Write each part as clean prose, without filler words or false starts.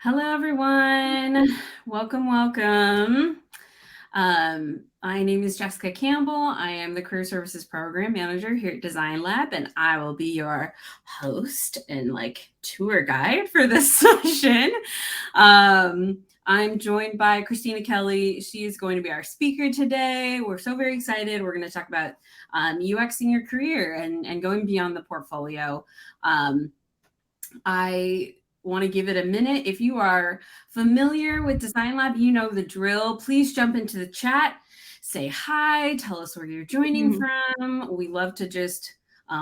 Hello, everyone. Welcome. My name is Jessica Campbell. I am the Career Services Program Manager here at Design Lab, and I will be your host and tour guide for this session. I'm joined by Christina Kelly. She is going to be our speaker today. We're so very excited. We're going to talk about UX in your career and going beyond the portfolio. I want to give it a minute. If you are familiar with Design Lab, you know the drill. Please jump into the chat, say hi, tell us where you're joining from. We love to just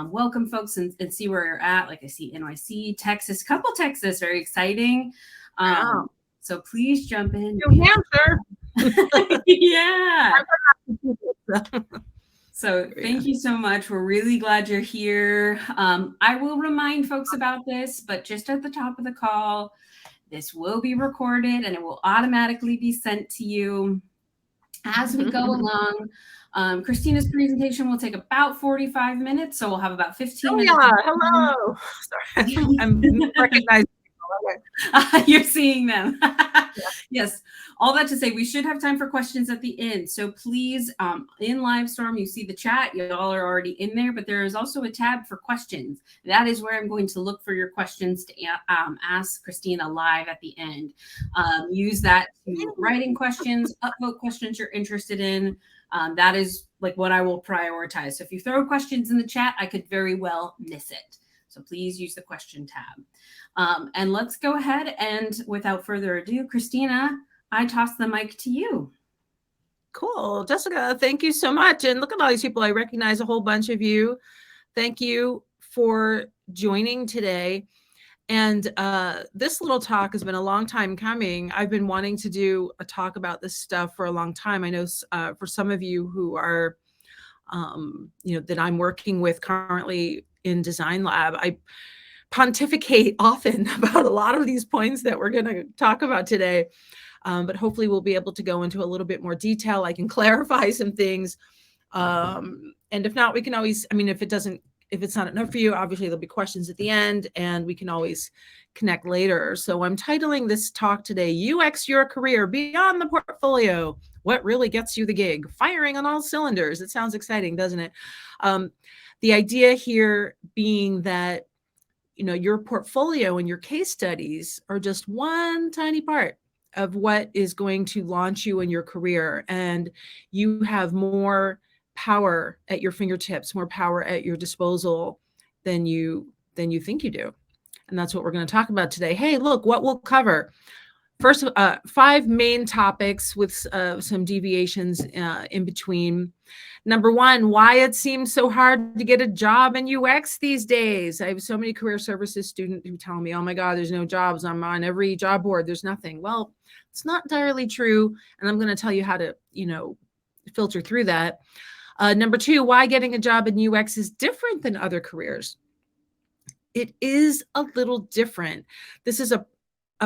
welcome folks and see where you're at. Like I see NYC, Texas, couple Texas, very exciting. Wow. So please jump in. New Hampshire. Yeah. So thank you so much. We're really glad you're here. I will remind folks about this, but just at the top of the call, this will be recorded and it will automatically be sent to you as we go along. Christina's presentation will take about 45 minutes, so we'll have about 15 minutes. Hello. Sorry, I'm recognizing people. You're seeing them. Yes. All that to say, we should have time for questions at the end. So please, in Livestorm, you see the chat. You all are already in there, but there is also a tab for questions. That is where I'm going to look for your questions to ask Christina live at the end. Use that to writing questions, upvote questions you're interested in. That is what I will prioritize. So if you throw questions in the chat, I could very well miss it. So please use the question tab. And let's go ahead and without further ado, Christina, I toss the mic to you. Cool. Jessica, thank you so much. And look at all these people. I recognize a whole bunch of you. Thank you for joining today. And this little talk has been a long time coming. I've been wanting to do a talk about this stuff for a long time. I know for some of you who are, that I'm working with currently in Design Lab, I pontificate often about a lot of these points that we're going to talk about today. But hopefully we'll be able to go into a little bit more detail. I can clarify some things. And if not, we can always, if it's not enough for you, obviously there'll be questions at the end and we can always connect later. So I'm titling this talk today, UX Your Career Beyond the Portfolio. What really gets you the gig? Firing on all cylinders. It sounds exciting, doesn't it? The idea here being that, your portfolio and your case studies are just one tiny part of what is going to launch you in your career. And you have more power at your fingertips, more power at your disposal than you think you do. And that's what we're going to talk about today. Hey, look, what we'll cover. First, 5 main topics with some deviations in between. Number 1, why it seems so hard to get a job in UX these days. I have so many career services students who tell me, oh my God, there's no jobs. I'm on every job board. There's nothing. Well, it's not entirely true. And I'm going to tell you how to, filter through that. Number 2, why getting a job in UX is different than other careers. It is a little different. This is a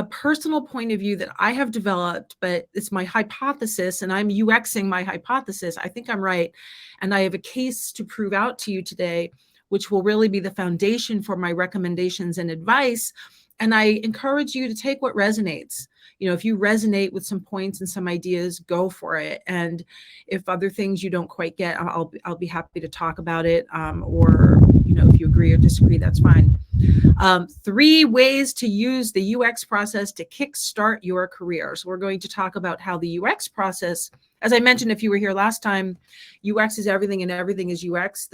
personal point of view that I have developed, but it's my hypothesis and I'm UXing my hypothesis. I think I'm right. And I have a case to prove out to you today, which will really be the foundation for my recommendations and advice. And I encourage you to take what resonates. If you resonate with some points and some ideas, go for it. And if other things you don't quite get, I'll be happy to talk about it. Or, if you agree or disagree, that's fine. 3 ways to use the UX process to kickstart your career. So we're going to talk about how the UX process, as I mentioned, if you were here last time, UX is everything and everything is UX.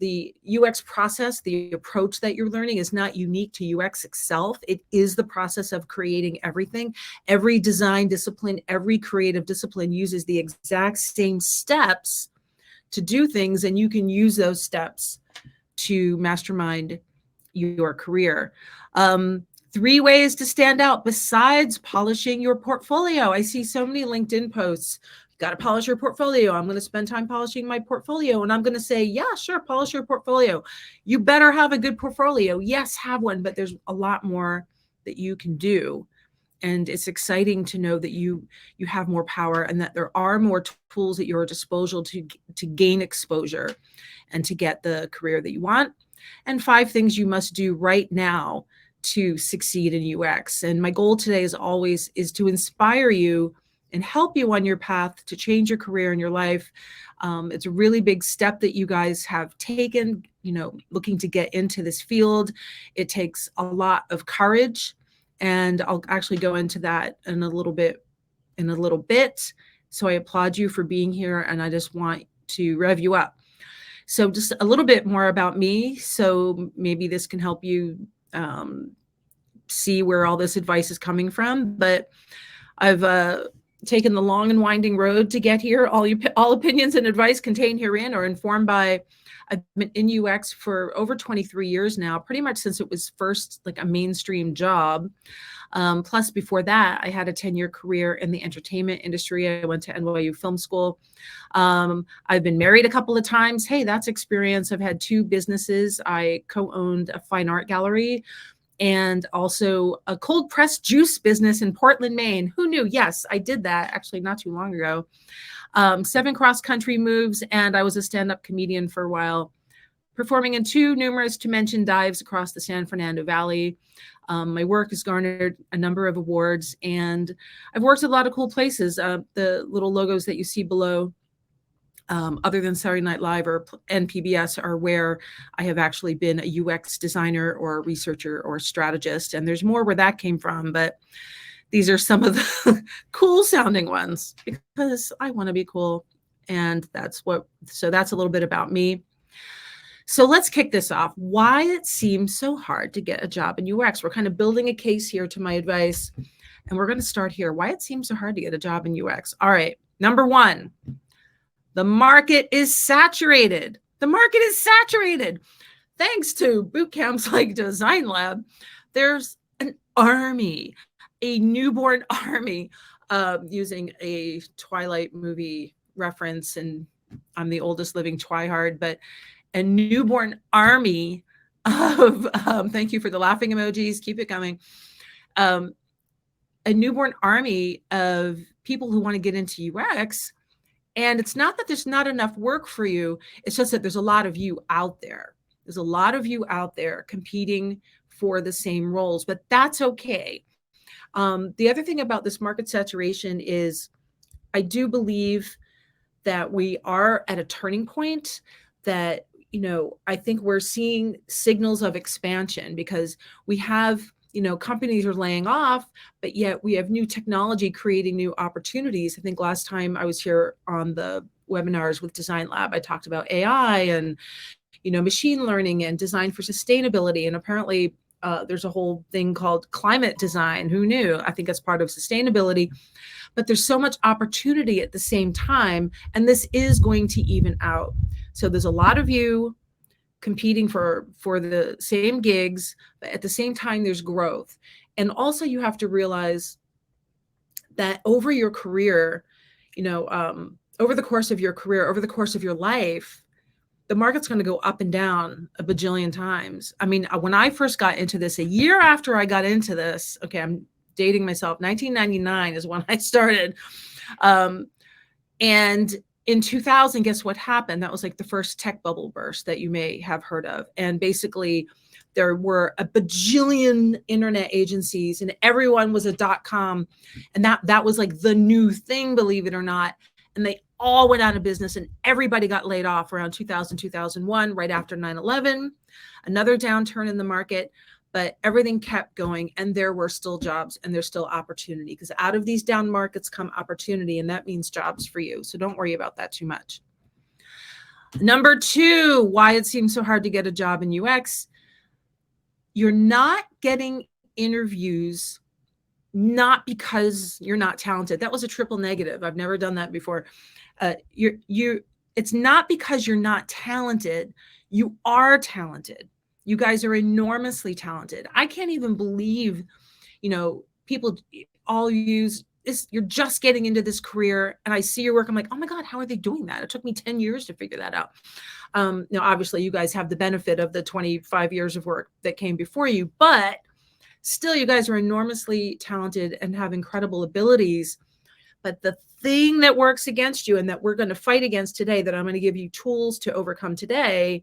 The UX process, the approach that you're learning is not unique to UX itself. It is the process of creating everything. Every design discipline, every creative discipline uses the exact same steps to do things, and you can use those steps to mastermind your career. 3 ways to stand out besides polishing your portfolio. I see so many LinkedIn posts. Got to polish your portfolio. I'm going to spend time polishing my portfolio. And I'm going to say, yeah, sure, polish your portfolio. You better have a good portfolio. Yes, have one, but there's a lot more that you can do. And it's exciting to know that you have more power and that there are more tools at your disposal to gain exposure and to get the career that you want. And 5 things you must do right now to succeed in UX. And my goal today is always is to inspire you and help you on your path to change your career and your life. It's a really big step that you guys have taken, looking to get into this field. It takes a lot of courage, and I'll actually go into that in a little bit. So I applaud you for being here, and I just want to rev you up. So just a little bit more about me. So maybe this can help you see where all this advice is coming from. But I've taken the long and winding road to get here. All opinions and advice contained herein are informed by, I've been in UX for over 23 years now, pretty much since it was first like a mainstream job. Plus before that, I had a 10-year career in the entertainment industry. I went to NYU Film School. I've been married a couple of times. Hey, that's experience. I've had 2 businesses. I co-owned a fine art gallery and also a cold pressed juice business in Portland, Maine. Who knew? Yes, I did that actually not too long ago. 7 cross-country moves, and I was a stand-up comedian for a while, performing in 2 numerous to mention dives across the San Fernando Valley. My work has garnered a number of awards, and I've worked at a lot of cool places. The little logos that you see below, other than Saturday Night Live and PBS, are where I have actually been a UX designer or a researcher or a strategist. And there's more where that came from, but these are some of the cool sounding ones because I want to be cool. And so that's a little bit about me. So let's kick this off. Why it seems so hard to get a job in UX. We're kind of building a case here to my advice. And we're going to start here. Why it seems so hard to get a job in UX. All right. Number 1, the market is saturated. The market is saturated. Thanks to boot camps like Design Lab, there's an army, a newborn army, using a Twilight movie reference. And I'm the oldest living twihard, but a newborn army of, thank you for the laughing emojis, keep it coming. A newborn army of people who want to get into UX. And it's not that there's not enough work for you. It's just that there's a lot of you out there. There's a lot of you out there competing for the same roles, but that's okay. The other thing about this market saturation is I do believe that we are at a turning point that, I think we're seeing signals of expansion because we have, companies are laying off, but yet we have new technology creating new opportunities. I think last time I was here on the webinars with Design Lab, I talked about AI and, machine learning and design for sustainability. And apparently there's a whole thing called climate design. Who knew? I think that's part of sustainability. But there's so much opportunity at the same time, and this is going to even out. So there's a lot of you competing for the same gigs, but at the same time, there's growth. And also you have to realize that over your career, over the course of your career, over the course of your life, the market's going to go up and down a bajillion times. I mean, when I first got into this, a year after I got into this, okay, I'm dating myself, 1999 is when I started. And in 2000, guess what happened? That was like the first tech bubble burst that you may have heard of. And basically there were a bajillion internet agencies and everyone was a .com. And that was like the new thing, believe it or not. And they all went out of business and everybody got laid off around 2000, 2001, right after 9/11, another downturn in the market. But everything kept going and there were still jobs and there's still opportunity because out of these down markets come opportunity, and that means jobs for you. So don't worry about that too much. Number 2, why it seems so hard to get a job in UX. You're not getting interviews not because you're not talented. That was a triple negative. I've never done that before. It's not because you're not talented. You are talented. You guys are enormously talented. I can't even believe, people all use this. You're just getting into this career and I see your work. I'm like, oh my God, how are they doing that? It took me 10 years to figure that out. Now, obviously you guys have the benefit of the 25 years of work that came before you, but still you guys are enormously talented and have incredible abilities. But the thing that works against you and that we're going to fight against today, that I'm going to give you tools to overcome today,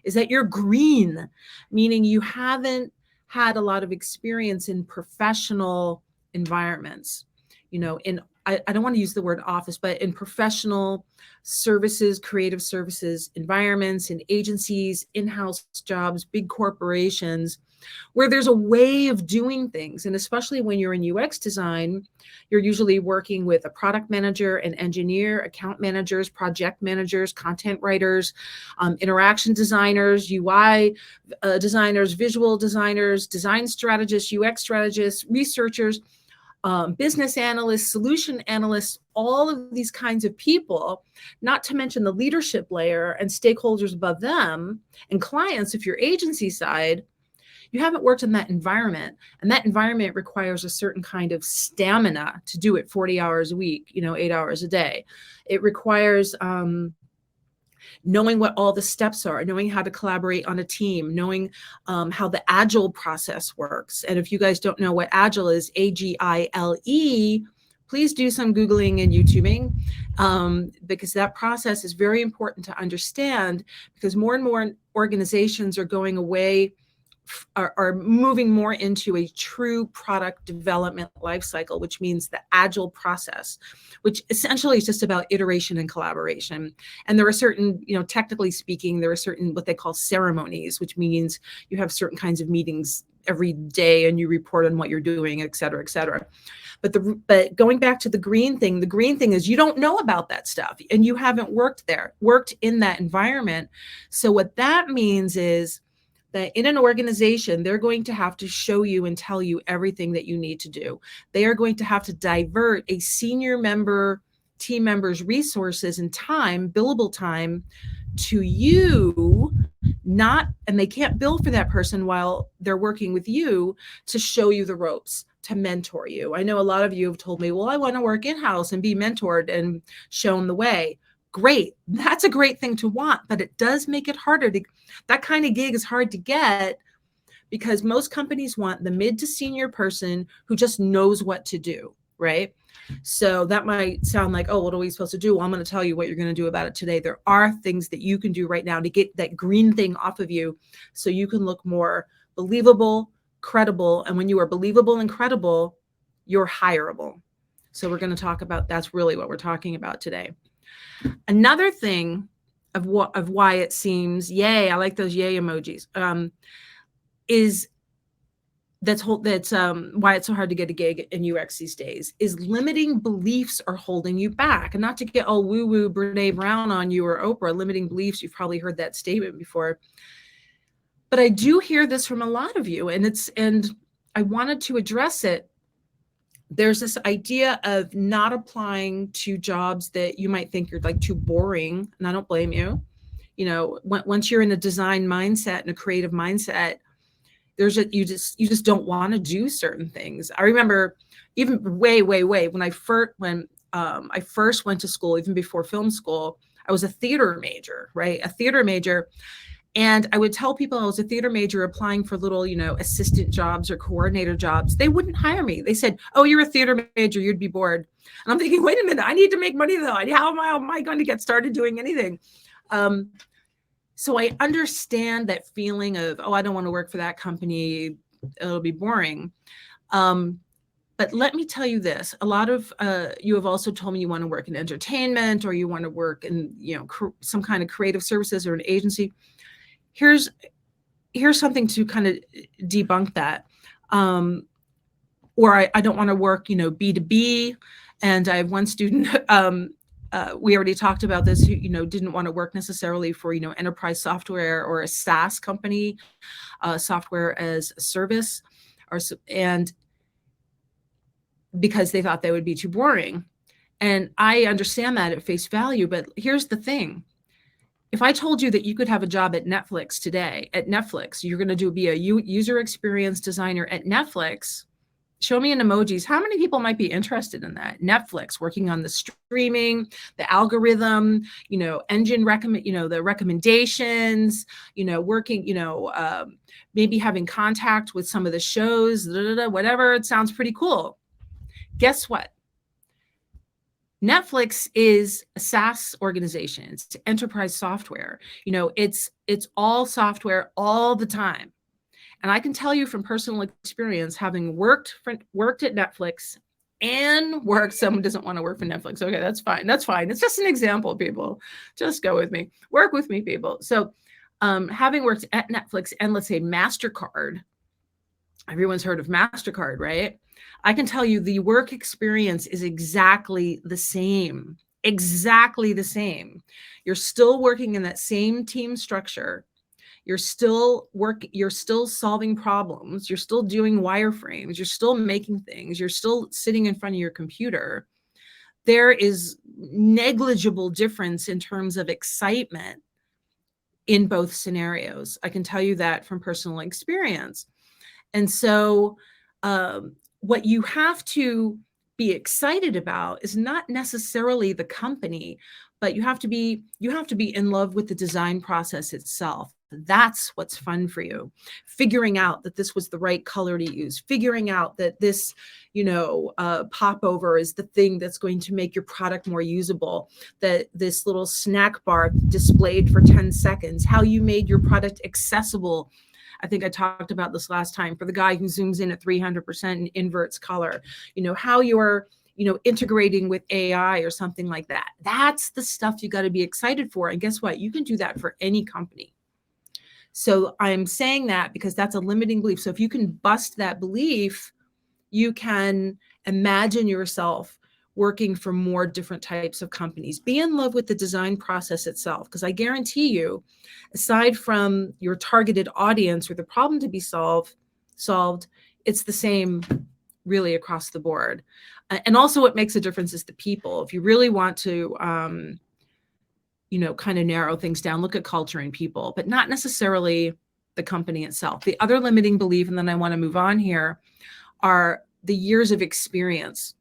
is that you're green, meaning you haven't had a lot of experience in professional environments, I don't want to use the word office, but in professional services, creative services environments, in agencies, in-house jobs, big corporations, where there's a way of doing things. And especially when you're in UX design, you're usually working with a product manager, an engineer, account managers, project managers, content writers, interaction designers, UI designers, visual designers, design strategists, UX strategists, researchers, business analysts, solution analysts, all of these kinds of people, not to mention the leadership layer and stakeholders above them and clients if you're agency side. You haven't worked in that environment, and that environment requires a certain kind of stamina to do it 40 hours a week, 8 hours a day. It requires knowing what all the steps are, knowing how to collaborate on a team, knowing how the agile process works. And if you guys don't know what agile is, AGILE, please do some Googling and YouTubing, because that process is very important to understand, because more and more organizations are going away, are moving more into a true product development lifecycle, which means the agile process, which essentially is just about iteration and collaboration. And there are certain, technically speaking, there are certain what they call ceremonies, which means you have certain kinds of meetings every day and you report on what you're doing, et cetera, et cetera. But going back to the green thing is you don't know about that stuff and you haven't worked in that environment. So what that means is that in an organization, they're going to have to show you and tell you everything that you need to do. They are going to have to divert a senior team member's resources and time, billable time, to you, and they can't bill for that person while they're working with you to show you the ropes, to mentor you. I know a lot of you have told me, well, I want to work in-house and be mentored and shown the way. Great. That's a great thing to want, but it does make it harder that kind of gig is hard to get, because most companies want the mid to senior person who just knows what to do, right? So that might sound like, oh, what are we supposed to do? Well, I'm going to tell you what you're going to do about it today. There are things that you can do right now to get that green thing off of you so you can look more believable, credible. And when you are believable and credible, you're hireable. So we're going to talk about, that's really what we're talking about today. Another thing of why it seems, yay, I like those yay emojis, is that's why it's so hard to get a gig in UX these days, is limiting beliefs are holding you back. And not to get all woo-woo Brene Brown on you or Oprah, limiting beliefs, you've probably heard that statement before. But I do hear this from a lot of you, and I wanted to address it. There's this idea of not applying to jobs that you might think you're like too boring, and I don't blame you. Once you're in a design mindset and a creative mindset, you just don't want to do certain things. I remember even way when I first went to school, even before film school, I was a theater major, right? A theater major. And I would tell people I was a theater major applying for little, assistant jobs or coordinator jobs. They wouldn't hire me. They said, oh, you're a theater major, you'd be bored. And I'm thinking, wait a minute, I need to make money though. How am I going to get started doing anything? So I understand that feeling of, oh, I don't want to work for that company, it'll be boring. But let me tell you this, a lot of you have also told me you want to work in entertainment, or you want to work in, some kind of creative services or an agency. Here's something to kind of debunk that. Or I don't want to work, B2B. And I have one student, we already talked about this, who, didn't want to work necessarily for, enterprise software or a SaaS company, software as a service, and because they thought they would be too boring. And I understand that at face value, but here's the thing. If I told you that you could have a job at Netflix today, you're going to be a user experience designer at Netflix, show me in emojis, how many people might be interested in that? Netflix, working on the streaming, the algorithm, engine the recommendations, working, maybe having contact with some of the shows, whatever. It sounds pretty cool. Guess what? Netflix is a SaaS organization. It's enterprise software. It's all software all the time. And I can tell you from personal experience, having worked at Netflix and worked, someone doesn't want to work for Netflix. Okay, that's fine. That's fine. It's just an example, people. Just go with me. Work with me, people. So having worked at Netflix and let's say MasterCard, everyone's heard of MasterCard, right? I can tell you the work experience is exactly the same. Exactly the same. You're still working in that same team structure. You're still solving problems. You're still doing wireframes. You're still making things. You're still sitting in front of your computer. There is negligible difference in terms of excitement in both scenarios. I can tell you that from personal experience. And so what you have to be excited about is not necessarily the company, but you have to be in love with the design process itself. That's what's fun for you. Figuring out that this was the right color to use, figuring out that this, popover is the thing that's going to make your product more usable, that this little snack bar displayed for 10 seconds, how you made your product accessible. I think I talked about this last time for the guy who zooms in at 300% and inverts color, how you're, integrating with AI or something like that. That's the stuff you got to be excited for. And guess what? You can do that for any company. So I'm saying that because that's a limiting belief. So if you can bust that belief, you can imagine yourself working for more different types of companies. Be in love with the design process itself, because I guarantee you, aside from your targeted audience or the problem to be solved, it's the same really across the board. And also what makes a difference is the people. If you really want to, kind of narrow things down, look at culture and people, but not necessarily the company itself. The other limiting belief, and then I want to move on here, are the years of experience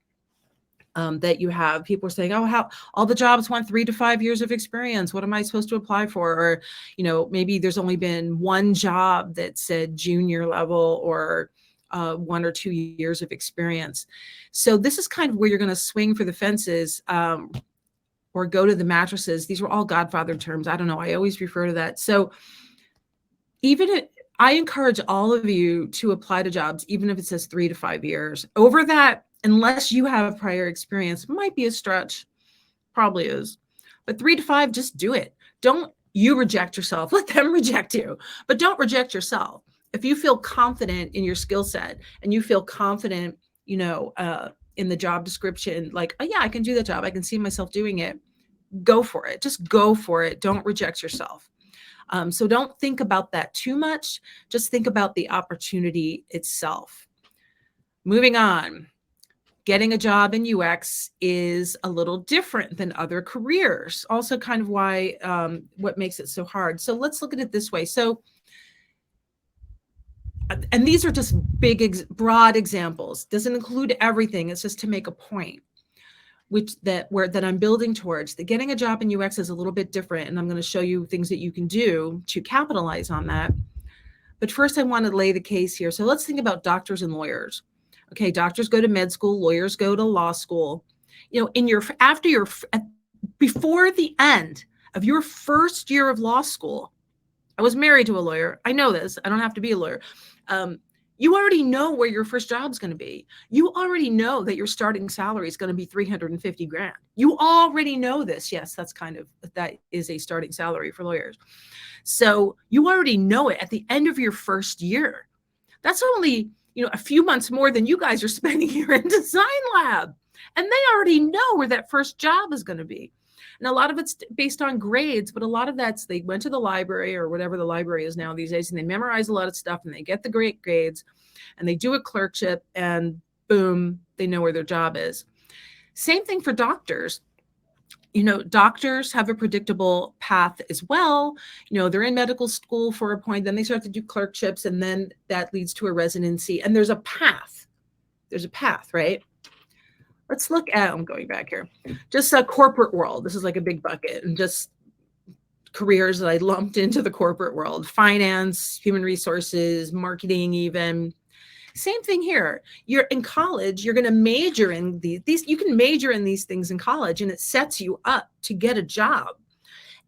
that you have. People are saying, oh, how all the jobs want 3 to 5 years of experience. What am I supposed to apply for? Or, maybe there's only been one job that said junior level or 1 or 2 years of experience. So this is kind of where you're going to swing for the fences or go to the mattresses. These were all Godfather terms. I don't know. I always refer to that. So I encourage all of you to apply to jobs, even if it says 3 to 5 years. Over that, unless you have prior experience, might be a stretch, probably is. But 3 to 5, just do it. Don't you reject yourself. Let them reject you, but don't reject yourself. If you feel confident in your skill set and you feel confident, in the job description, like, oh yeah, I can do that job. I can see myself doing it. Go for it. Just go for it. Don't reject yourself. So don't think about that too much. Just think about the opportunity itself. Moving on. Getting a job in UX is a little different than other careers. Also kind of why, what makes it so hard. So let's look at it this way. So, and these are just big, broad examples. Doesn't include everything. It's just to make a point, that I'm building towards. That getting a job in UX is a little bit different, and I'm going to show you things that you can do to capitalize on that. But first, I want to lay the case here. So let's think about doctors and lawyers. Okay, doctors go to med school, lawyers go to law school. Before the end of your first year of law school, I was married to a lawyer. I know this. I don't have to be a lawyer. You already know where your first job is going to be. You already know that your starting salary is going to be $350,000. You already know this. Yes, that is a starting salary for lawyers. So you already know it at the end of your first year. That's only, a few months more than you guys are spending here in Design Lab. And they already know where that first job is going to be. And a lot of it's based on grades, but a lot of that's they went to the library or whatever the library is now these days, and they memorize a lot of stuff and they get the great grades and they do a clerkship and boom, they know where their job is. Same thing for doctors. Doctors have a predictable path as well. They're in medical school for a point, then they start to do clerkships, and then that leads to a residency. And there's a path. There's a path, right? Let's look at, I'm going back here, just a corporate world. This is like a big bucket, and just careers that I lumped into the corporate world: finance, human resources, marketing, even. Same thing here. You're in college, you're going to major in these. You can major in these things in college, and it sets you up to get a job.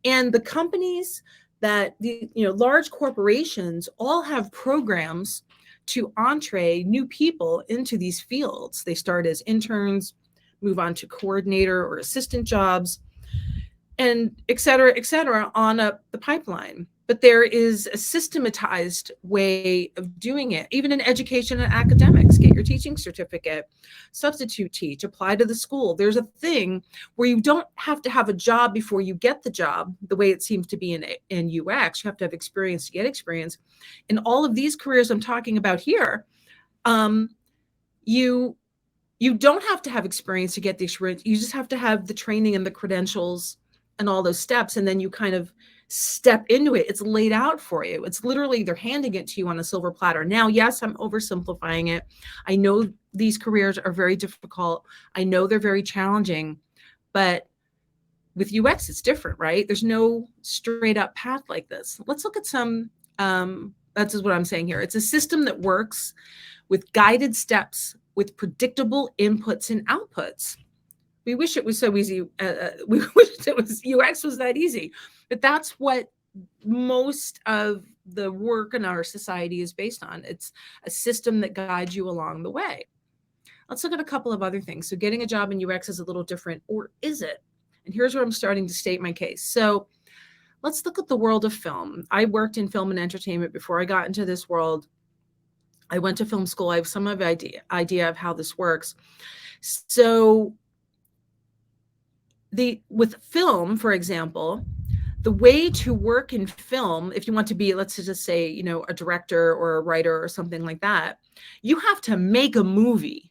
And the companies that the large corporations all have programs to entree new people into these fields. They start as interns, move on to coordinator or assistant jobs, and et cetera, on up the pipeline. But there is a systematized way of doing it. Even in education and academics, get your teaching certificate, substitute teach, apply to the school. There's a thing where you don't have to have a job before you get the job, the way it seems to be in UX. You have to have experience to get experience. In all of these careers I'm talking about here, you don't have to have experience to get the experience. You just have to have the training and the credentials and all those steps, and then you kind of step into it. It's laid out for you. It's literally, they're handing it to you on a silver platter. Now, yes, I'm oversimplifying it. I know these careers are very difficult. I know they're very challenging, but with UX, it's different, right? There's no straight up path like this. Let's look at some, that's what I'm saying here. It's a system that works with guided steps, with predictable inputs and outputs. We wish it was so easy. We wish it was UX was that easy, but that's what most of the work in our society is based on. It's a system that guides you along the way. Let's look at a couple of other things. So getting a job in UX is a little different, or is it? And here's where I'm starting to state my case. So let's look at the world of film. I worked in film and entertainment before I got into this world. I went to film school. I have some idea of how this works. So with film, for example, the way to work in film, if you want to be, let's just say, a director or a writer or something like that, you have to make a movie.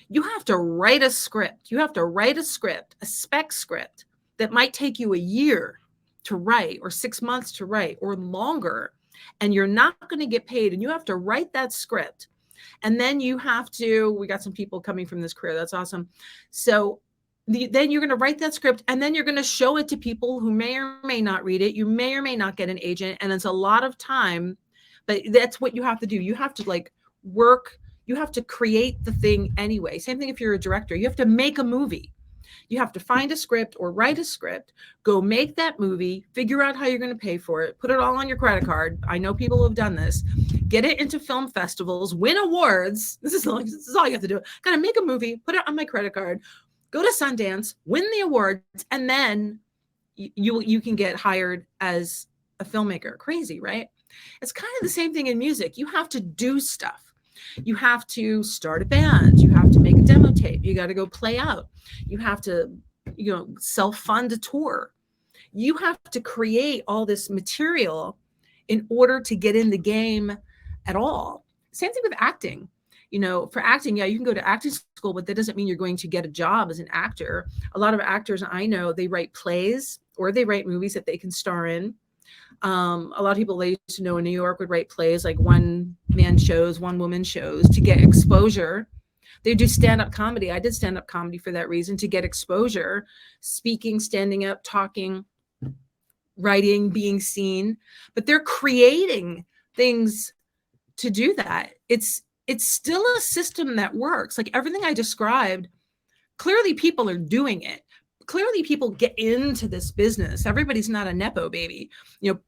You have to write a script. You have to write a script, a spec script that might take you a year to write or 6 months to write or longer. And you're not going to get paid. And you have to write that script. And then you have to, we got some people coming from this career. That's awesome. So then you're going to write that script, and then you're going to show it to people who may or may not read it. You may or may not get an agent. And it's a lot of time, but that's what you have to do. You have to work. You have to create the thing anyway. Same thing if you're a director. You have to make a movie. You have to find a script or write a script, go make that movie, figure out how you're going to pay for it, put it all on your credit card. I know people who have done this. Get it into film festivals, win awards. This is all you have to do. Kind of make a movie, put it on my credit card, go to Sundance, win the awards, and then you can get hired as a filmmaker. Crazy, right? It's kind of the same thing in music. You have to do stuff. You have to start a band. You have to make a demo tape. You got to go play out. You have to, self-fund a tour. You have to create all this material in order to get in the game at all. Same thing with acting. For acting, yeah, you can go to acting school, but that doesn't mean you're going to get a job as an actor. A lot of actors I know, they write plays or they write movies that they can star in. A lot of people they used to know in New York would write plays like one-man shows, one-woman shows to get exposure. They do stand-up comedy. I did stand-up comedy for that reason, to get exposure, speaking, standing up, talking, writing, being seen. But they're creating things to do that. It's still a system that works. Like everything I described, clearly people are doing it. Clearly people get into this business. Everybody's not a Nepo baby.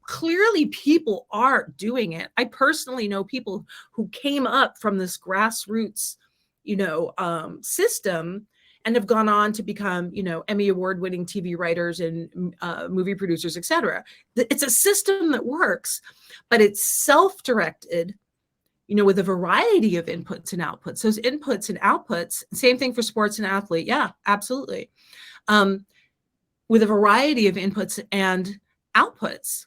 Clearly people are doing it. I personally know people who came up from this grassroots, system and have gone on to become, Emmy award-winning TV writers and movie producers, etc. It's a system that works, but it's self-directed, with a variety of inputs and outputs. Those inputs and outputs, same thing for sports and athlete. Yeah, absolutely. With a variety of inputs and outputs.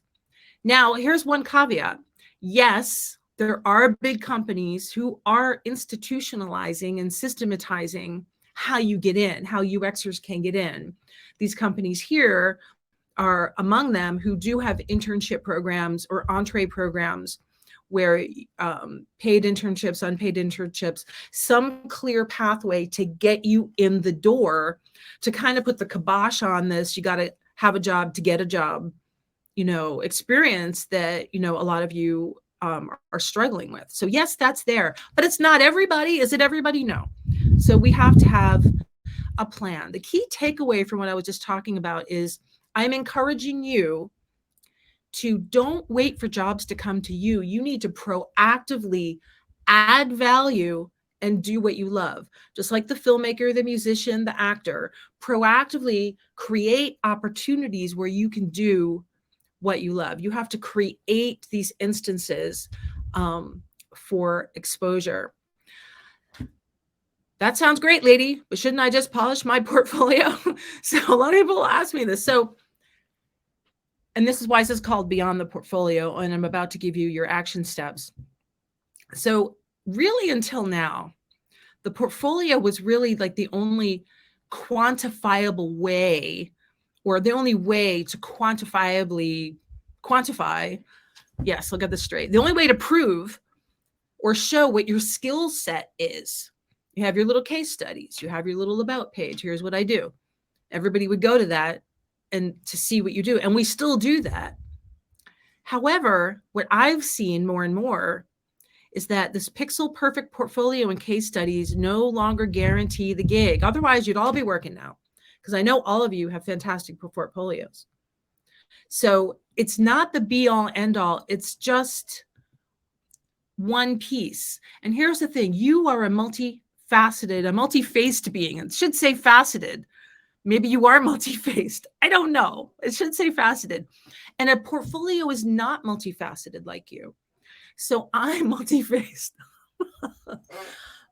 Now, here's one caveat. Yes, there are big companies who are institutionalizing and systematizing how you get in, how UXers can get in. These companies here are among them who do have internship programs or entree programs where paid internships, unpaid internships, some clear pathway to get you in the door, to kind of put the kibosh on this. You got to have a job to get a job, experience that, a lot of you are struggling with. So yes, that's there, but it's not everybody. Is it everybody? No. So we have to have a plan. The key takeaway from what I was just talking about is I'm encouraging you to don't wait for jobs to come to you. You need to proactively add value and do what you love. Just like the filmmaker, the musician, the actor, proactively create opportunities where you can do what you love. You have to create these instances for exposure. That sounds great, lady, but shouldn't I just polish my portfolio? So a lot of people ask me this. So, and this is why this is called Beyond the Portfolio, and I'm about to give you your action steps. So really until now, the portfolio was really like the only quantifiable way, or the only way to quantify, yes, I'll get this straight. The only way to prove or show what your skill set is. You have your little case studies, you have your little about page. Here's what I do. Everybody would go to that and to see what you do. And we still do that. However, what I've seen more and more is that this pixel perfect portfolio and case studies no longer guarantee the gig. Otherwise, you'd all be working now, because I know all of you have fantastic portfolios. So it's not the be all end all. It's just one piece. And here's the thing. You are a multi-faced being. It should say faceted. Maybe you are multi-faced. I don't know. It should say faceted. And a portfolio is not multifaceted like you. So I'm multi-faced.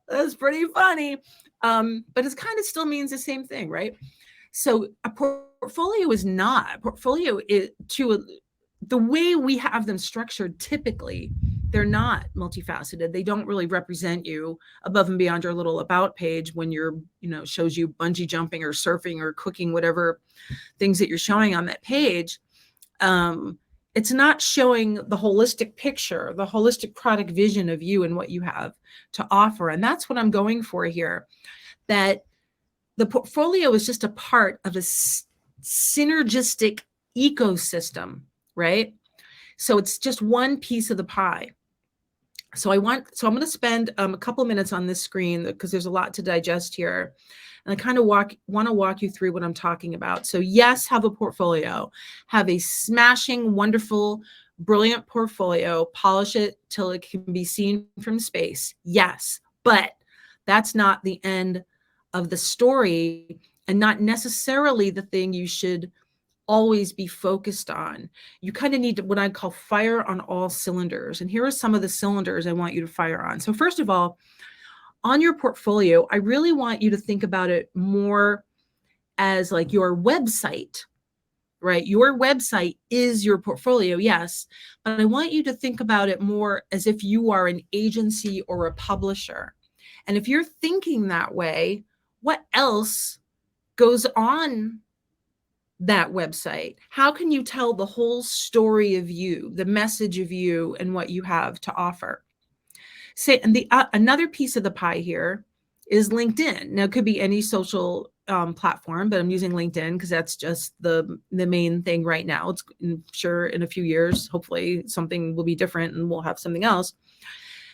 That's pretty funny. But it kind of still means the same thing, right? So a portfolio is not. Portfolio is the way we have them structured, typically, they're not multifaceted. They don't really represent you above and beyond your little about page when you're, shows you bungee jumping or surfing or cooking, whatever things that you're showing on that page. It's not showing the holistic picture, the holistic product vision of you and what you have to offer. And that's what I'm going for here, that the portfolio is just a part of a synergistic ecosystem, right? So it's just one piece of the pie. So I'm going to spend a couple minutes on this screen because there's a lot to digest here. And I kind of want to walk you through what I'm talking about. So yes, have a portfolio, have a smashing, wonderful, brilliant portfolio, polish it till it can be seen from space. Yes, but that's not the end of the story and not necessarily the thing you should always be focused on. You kind of need to, what I call, fire on all cylinders. And here are some of the cylinders I want you to fire on. So first of all, on your portfolio, I really want you to think about it more as like your website, right? Your website is your portfolio, yes, but I want you to think about it more as if you are an agency or a publisher. And if you're thinking that way, what else goes on that website? How can you tell the whole story of you, the message of you, and what you have to offer? Say, and another piece of the pie here is LinkedIn. Now, it could be any social platform, but I'm using LinkedIn because that's just the main thing right now. I'm sure in a few years, hopefully something will be different and we'll have something else.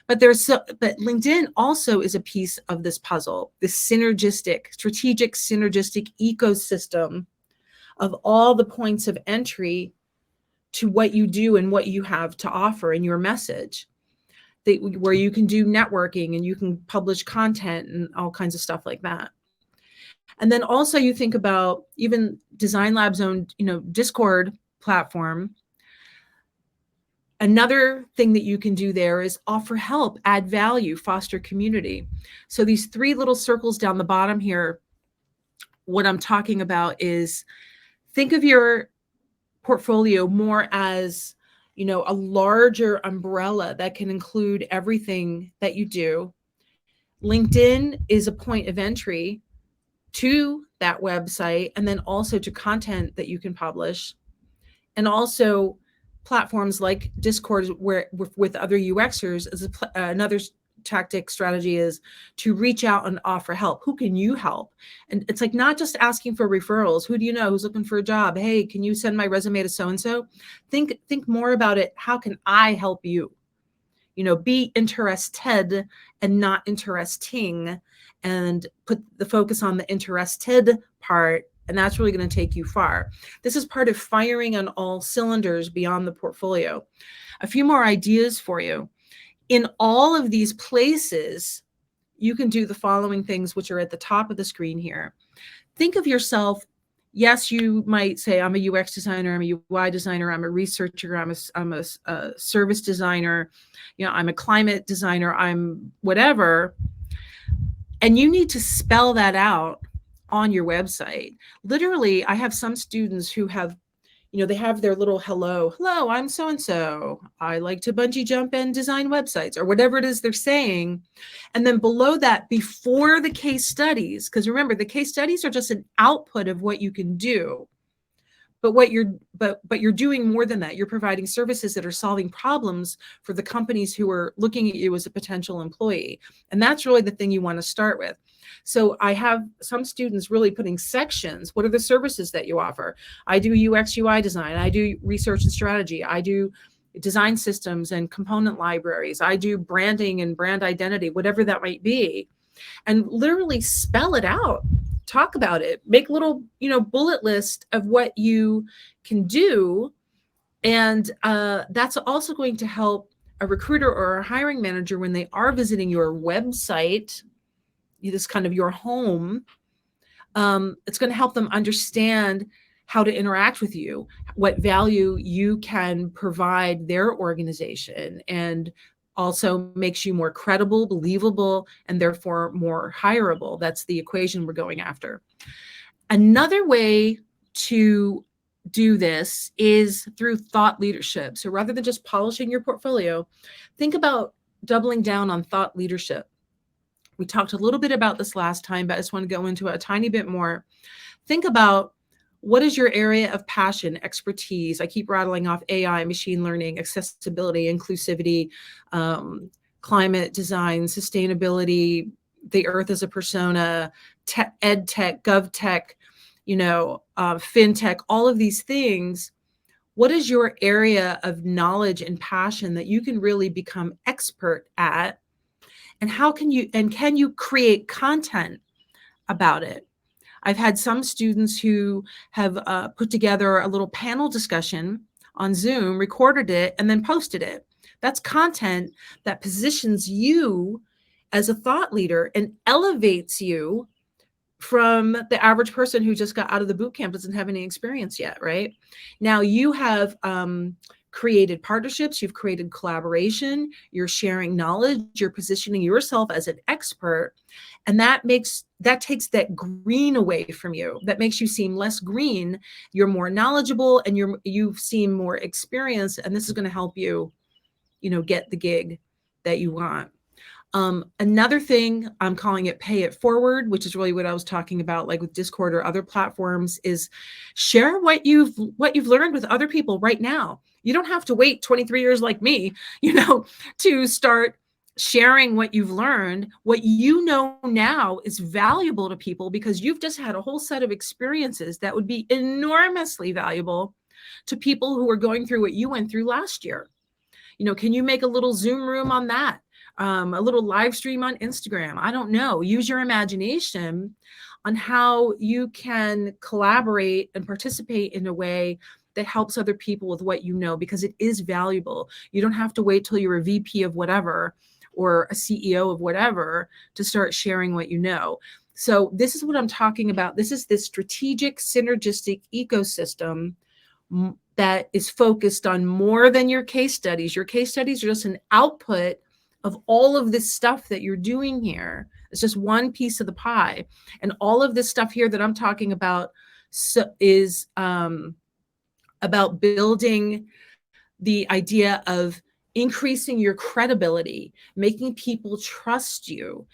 But LinkedIn also is a piece of this puzzle, this strategic synergistic ecosystem of all the points of entry to what you do and what you have to offer in your message, where you can do networking and you can publish content and all kinds of stuff like that. And then also you think about even Design Lab's own, Discord platform. Another thing that you can do there is offer help, add value, foster community. So these three little circles down the bottom here, what I'm talking about is, think of your portfolio more as, a larger umbrella that can include everything that you do. LinkedIn is a point of entry to that website, and then also to content that you can publish. And also platforms like Discord, where with other UXers, is another tactic strategy is to reach out and offer help. Who can you help? And it's like not just asking for referrals. Who do you know who's looking for a job? Hey, can you send my resume to so-and-so? Think more about it. How can I help you? Be interested and not interesting, and put the focus on the interested part And that's really going to take you far. This is part of firing on all cylinders beyond the portfolio. A few more ideas for you. In all of these places, you can do the following things, which are at the top of the screen here. Think of yourself. Yes, you might say, I'm a UX designer, I'm a UI designer, I'm a researcher, I'm a service designer, I'm a climate designer, I'm whatever. And you need to spell that out on your website. Literally, I have some students who have, they have their little hello, I'm so-and-so. I like to bungee jump and design websites, or whatever it is they're saying. And then below that, before the case studies, because remember, the case studies are just an output of what you can do. But you're doing more than that. You're providing services that are solving problems for the companies who are looking at you as a potential employee. And that's really the thing you want to start with. So I have some students really putting sections. What are the services that you offer? I do UX UI design. I do research and strategy. I do design systems and component libraries. I do branding and brand identity, whatever that might be. And literally spell it out. Talk about it. Make a little, bullet list of what you can do. And that's also going to help a recruiter or a hiring manager when they are visiting your website, this kind of your home. It's going to help them understand how to interact with you, what value you can provide their organization, and also makes you more credible, believable, and therefore more hireable. That's the equation we're going after. Another way to do this is through thought leadership. So rather than just polishing your portfolio, think about doubling down on thought leadership. We talked a little bit about this last time, but I just want to go into it a tiny bit more. Think about, what is your area of passion, expertise? I keep rattling off AI, machine learning, accessibility, inclusivity, climate design, sustainability, the earth as a persona, ed tech, gov tech, fintech, all of these things. What is your area of knowledge and passion that you can really become expert at? And can you create content about it? I've had some students who have put together a little panel discussion on Zoom, recorded it, and then posted it. That's content that positions you as a thought leader and elevates you from the average person who just got out of the boot camp, doesn't have any experience yet, right? Now you have created partnerships, you've created collaboration, you're sharing knowledge, you're positioning yourself as an expert, and that takes that green away from you. That makes you seem less green. You're more knowledgeable, and you seem more experienced, and this is going to help you, get the gig that you want. Another thing, I'm calling it pay it forward, which is really what I was talking about, like with Discord or other platforms, is share what you've learned with other people right now. You don't have to wait 23 years like me, to start sharing what you've learned. What you know now is valuable to people because you've just had a whole set of experiences that would be enormously valuable to people who are going through what you went through last year. Can you make a little Zoom room on that? A little live stream on Instagram? I don't know. Use your imagination on how you can collaborate and participate in a way that helps other people with what you know, because it is valuable. You don't have to wait till you're a VP of whatever or a CEO of whatever to start sharing what you know. So this is what I'm talking about. This is this strategic, synergistic ecosystem that is focused on more than your case studies. Your case studies are just an output of all of this stuff that you're doing here. It's just one piece of the pie. And all of this stuff here that I'm talking about is about building the idea of increasing your credibility, making people trust you,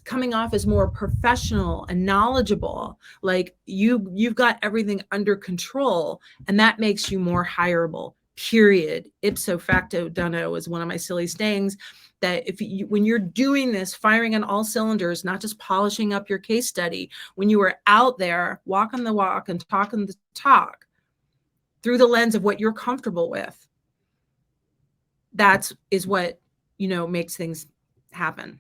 coming off as more professional and knowledgeable, like you've got everything under control, and that makes you more hireable, period. Ipso facto dunno is one of my silly sayings, that when you're doing this, firing on all cylinders, not just polishing up your case study, when you are out there walking the walk and talking the talk through the lens of what you're comfortable with, that is what, makes things happen.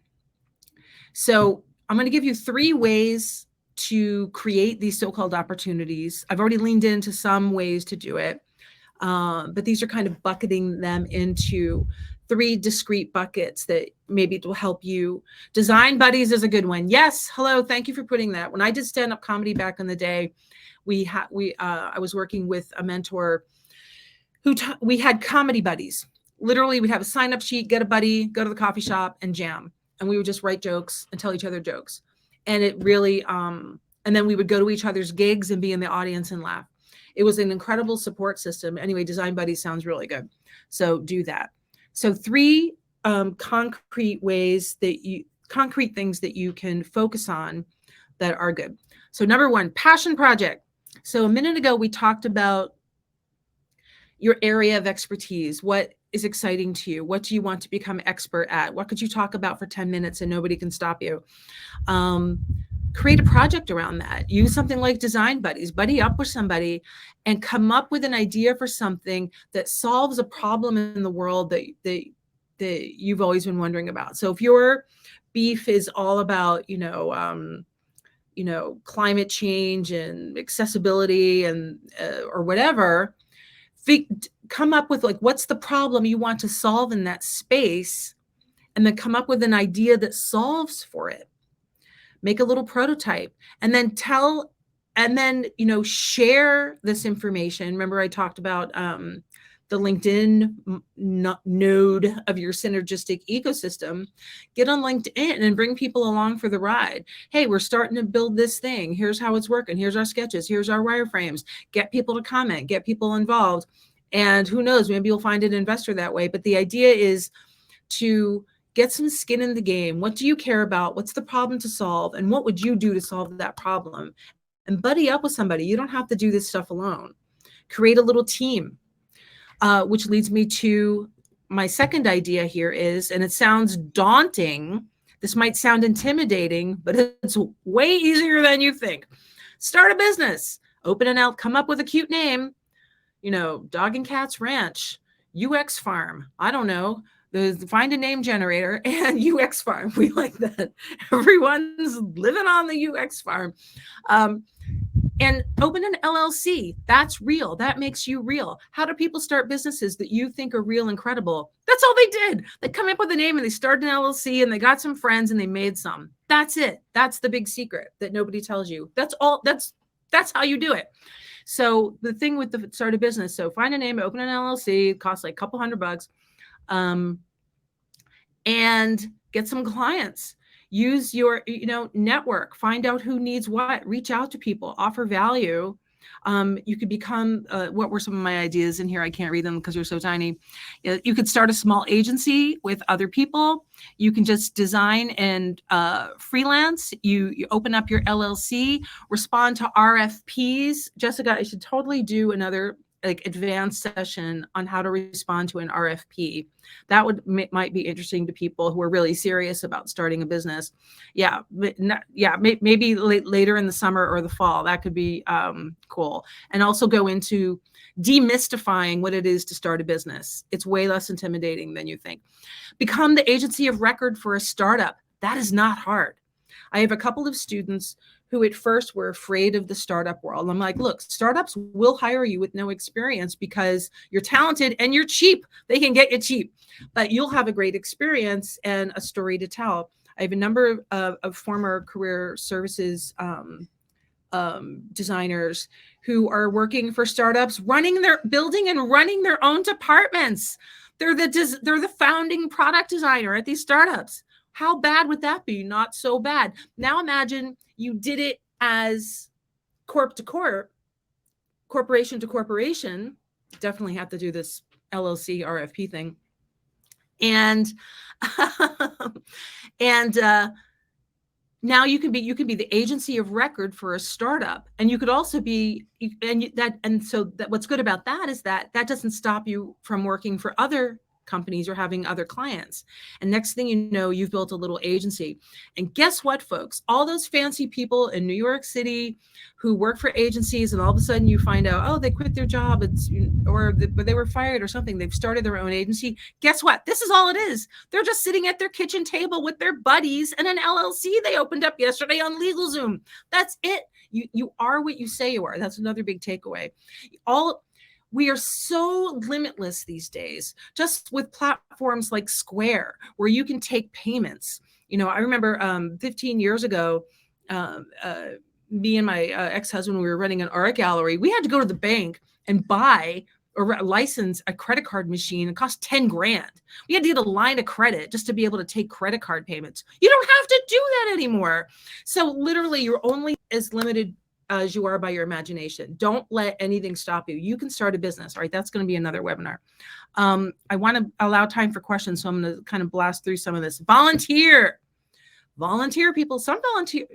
So I'm going to give you 3 ways to create these so-called opportunities. I've already leaned into some ways to do it, but these are kind of bucketing them into 3 discrete buckets that maybe will help you. Design buddies is a good one. Yes, hello, thank you for putting that. When I did stand-up comedy back in the day, I was working with a mentor who we had comedy buddies. Literally, we'd have a sign-up sheet, get a buddy, go to the coffee shop, and jam. And we would just write jokes and tell each other jokes. And it really, and then we would go to each other's gigs and be in the audience and laugh. It was an incredible support system. Anyway, Design Buddies sounds really good. So do that. So 3 concrete things that you can focus on that are good. So number 1, passion project. So a minute ago, we talked about your area of expertise. What is exciting to you? What do you want to become expert at? What could you talk about for 10 minutes and nobody can stop you? Create a project around that. Use something like Design Buddies. Buddy up with somebody and come up with an idea for something that solves a problem in the world that you've always been wondering about. So if your beef is all about, climate change and accessibility and or whatever, come up with like, what's the problem you want to solve in that space, and then come up with an idea that solves for it. Make a little prototype, and then share this information. Remember I talked about the LinkedIn node of your synergistic ecosystem. Get on LinkedIn and bring people along for the ride. Hey, we're starting to build this thing. Here's how it's working. Here's our sketches. Here's our wireframes. Get people to comment, get people involved. And who knows, maybe you'll find an investor that way. But the idea is to get some skin in the game. What do you care about? What's the problem to solve? And what would you do to solve that problem? And buddy up with somebody. You don't have to do this stuff alone. Create a little team. Which leads me to my second idea here is, and it sounds daunting, this might sound intimidating, but it's way easier than you think. Start a business, open an out, come up with a cute name, Dog and Cats Ranch, UX Farm, I don't know, find a name generator and UX Farm. We like that. Everyone's living on the UX Farm. And open an LLC. That's real. That makes you real. How do people start businesses that you think are real and credible? That's all they did. They come up with a name and they started an LLC and they got some friends and they made some. That's it. That's the big secret that nobody tells you. That's all. That's how you do it. So the thing with the start a business. So find a name, open an LLC. It costs like a couple $100, and get some clients. Use your, network, find out who needs what, reach out to people, offer value. You could become, what were some of my ideas in here? I can't read them because they're so tiny. You could start a small agency with other people. You can just design and freelance. You open up your LLC, respond to RFPs. Jessica, I should totally do another advanced session on how to respond to an RFP. That might be interesting to people who are really serious about starting a business. Maybe later in the summer or the fall. That could be cool. And also go into demystifying what it is to start a business. It's way less intimidating than you think. Become the agency of record for a startup. That is not hard. I have a couple of students who at first were afraid of the startup world. I'm like, look, startups will hire you with no experience because you're talented and you're cheap. They can get you cheap, but you'll have a great experience and a story to tell. I have a number of former career services designers who are working for startups, building and running their own departments. They're the founding product designer at these startups. How bad would that be? Not so bad. Now imagine you did it as corp to corp, corporation to corporation. Definitely have to do this LLC RFP thing. And now you can be the agency of record for a startup, and you could also be what's good about that is that doesn't stop you from working for other companies or having other clients. And next thing you know, you've built a little agency. And guess what, folks? All those fancy people in New York City who work for agencies, and all of a sudden you find out, oh, they quit their job, or they were fired or something. They've started their own agency. Guess what? This is all it is. They're just sitting at their kitchen table with their buddies and an LLC they opened up yesterday on LegalZoom. That's it. You are what you say you are. That's another big takeaway. We are so limitless these days, just with platforms like Square, where you can take payments. I remember 15 years ago, me and my ex-husband, we were running an art gallery. We had to go to the bank and buy or license a credit card machine. It cost 10 grand. We had to get a line of credit just to be able to take credit card payments. You don't have to do that anymore. So literally, you're only as limited as you are by your imagination. Don't let anything stop you. You can start a business. All right. That's going to be another webinar. I want to allow time for questions. So I'm going to kind of blast through some of this. Volunteer, people. Some